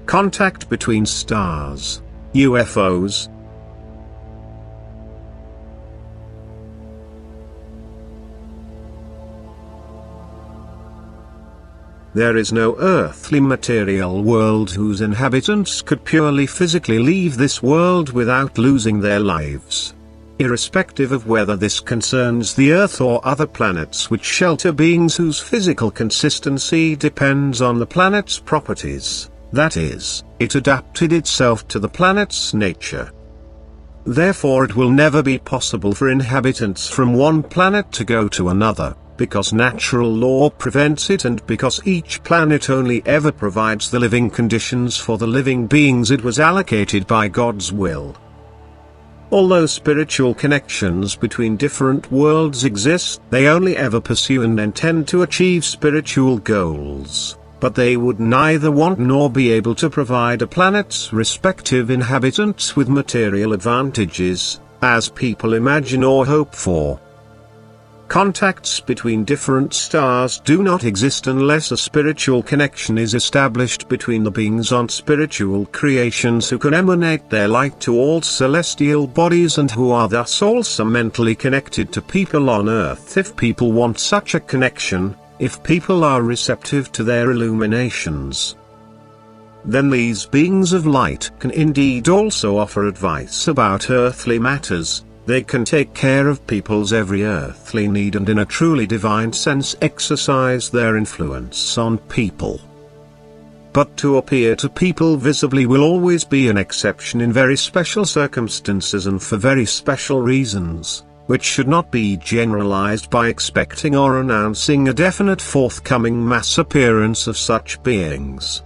Contact between stars, UFOs. There is no earthly material world whose inhabitants could purely physically leave this world without losing their lives. Irrespective of whether this concerns the Earth or other planets which shelter beings whose physical consistency depends on the planet's properties, that is, it adapted itself to the planet's nature. Therefore it will never be possible for inhabitants from one planet to go to another, because natural law prevents it and because each planet only ever provides the living conditions for the living beings it was allocated by God's will. Although spiritual connections between different worlds exist, they only ever pursue and intend to achieve spiritual goals, but they would neither want nor be able to provide a planet's respective inhabitants with material advantages, as people imagine or hope for. Contacts between different stars do not exist unless a spiritual connection is established between the beings on spiritual creations who can emanate their light to all celestial bodies and who are thus also mentally connected to people on Earth. If people want such a connection, if people are receptive to their illuminations, then these beings of light can indeed also offer advice about earthly matters. They can take care of people's every earthly need and in a truly divine sense exercise their influence on people. But to appear to people visibly will always be an exception in very special circumstances and for very special reasons, which should not be generalized by expecting or announcing a definite forthcoming mass appearance of such beings.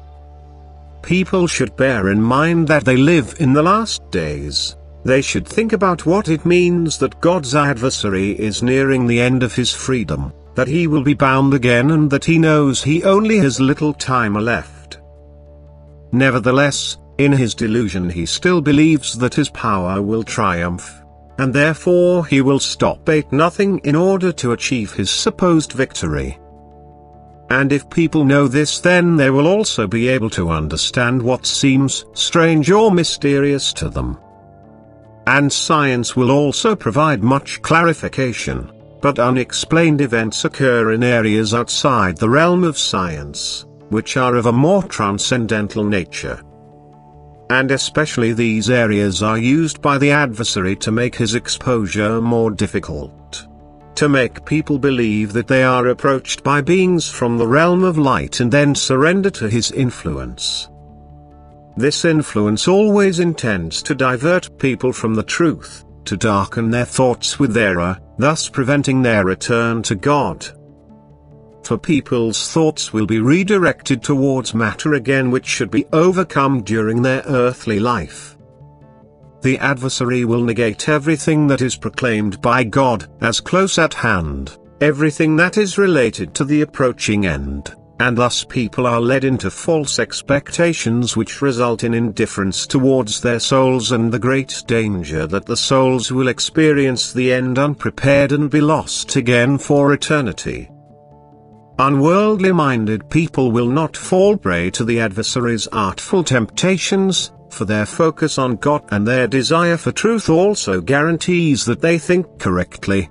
People should bear in mind that they live in the last days. They should think about what it means that God's adversary is nearing the end of his freedom, that he will be bound again and that he knows he only has little time left. Nevertheless, in his delusion he still believes that his power will triumph, and therefore he will stop at nothing in order to achieve his supposed victory. And if people know this, then they will also be able to understand what seems strange or mysterious to them. And science will also provide much clarification, but unexplained events occur in areas outside the realm of science, which are of a more transcendental nature. And especially these areas are used by the adversary to make his exposure more difficult. To make people believe that they are approached by beings from the realm of light and then surrender to his influence. This influence always intends to divert people from the truth, to darken their thoughts with error, thus preventing their return to God. For people's thoughts will be redirected towards matter again, which should be overcome during their earthly life. The adversary will negate everything that is proclaimed by God as close at hand, everything that is related to the approaching end. And thus people are led into false expectations which result in indifference towards their souls and the great danger that the souls will experience the end unprepared and be lost again for eternity. Unworldly-minded people will not fall prey to the adversary's artful temptations, for their focus on God and their desire for truth also guarantees that they think correctly.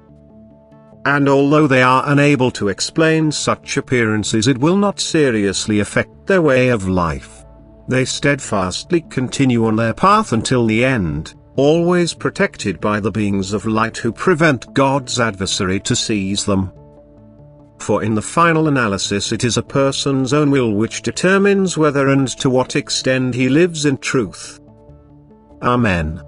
And although they are unable to explain such appearances, it will not seriously affect their way of life. They steadfastly continue on their path until the end, always protected by the beings of light who prevent God's adversary to seize them. For in the final analysis it is a person's own will which determines whether and to what extent he lives in truth. Amen.